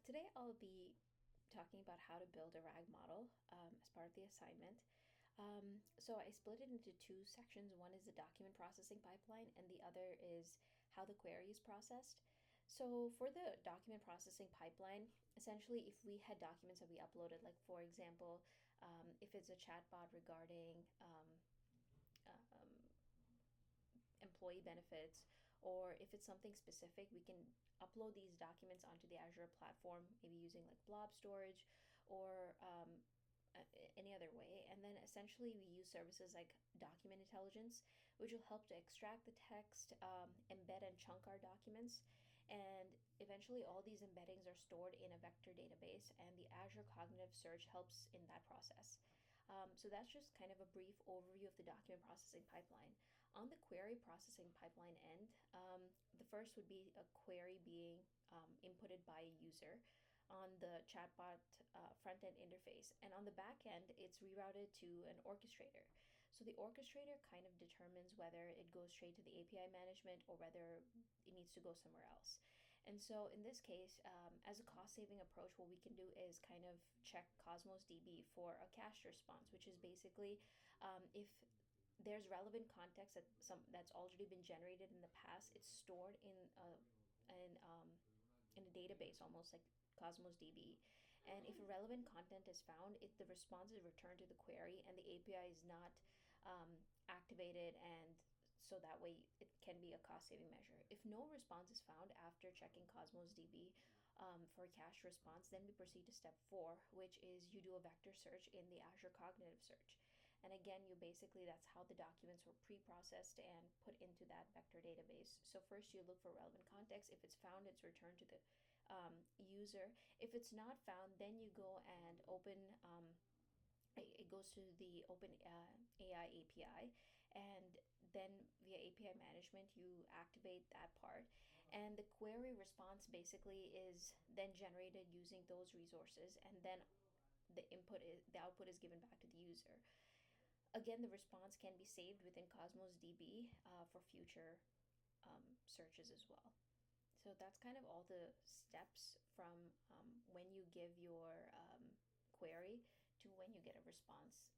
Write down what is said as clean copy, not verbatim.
Today I'll be talking about how to build a RAG model as part of the assignment. So I split it into two sections. One is the document processing pipeline, and the other is how the query is processed. So for the document processing pipeline, essentially, if we had documents that we uploaded, like for example, if it's a chatbot regarding um, employee benefits, or if it's something specific, we can upload these documents onto the Azure platform, maybe using like blob storage or any other way. And then essentially, we use services like Document Intelligence, which will help to extract the text, embed and chunk our documents. And eventually, all these embeddings are stored in a vector database, and the Azure Cognitive Search helps in that process. So that's just kind of a brief overview of the document processing pipeline. On the query processing pipeline end, the first would be a query being inputted by a user on the chatbot front end interface. And on the back end, it's rerouted to an orchestrator. So the orchestrator kind of determines whether it goes straight to the API management or whether it needs to go somewhere else. And so in this case, as a cost saving approach, what we can do is kind of check Cosmos DB for a cached response, which is basically if there's relevant context that's already been generated in the past, it's stored in a database, almost like Cosmos DB. And if relevant content is found, the response is returned to the query, and the API is not activated, and so that way it can be a cost saving measure. If no response is found after checking Cosmos DB for cache response, then we proceed to step 4, which is you do a vector search in the Azure Cognitive Search. And again, that's how the documents were pre-processed and put into that vector database. So first you look for relevant context. If it's found, it's returned to the user. If it's not found, then you go and open it goes to the Open AI API, and then via API management, you activate that part. And the query response basically is then generated using those resources, and then the output is given back to the user. Again, the response can be saved within Cosmos DB for future searches as well. So that's kind of all the steps from when you give your query to when you get a response.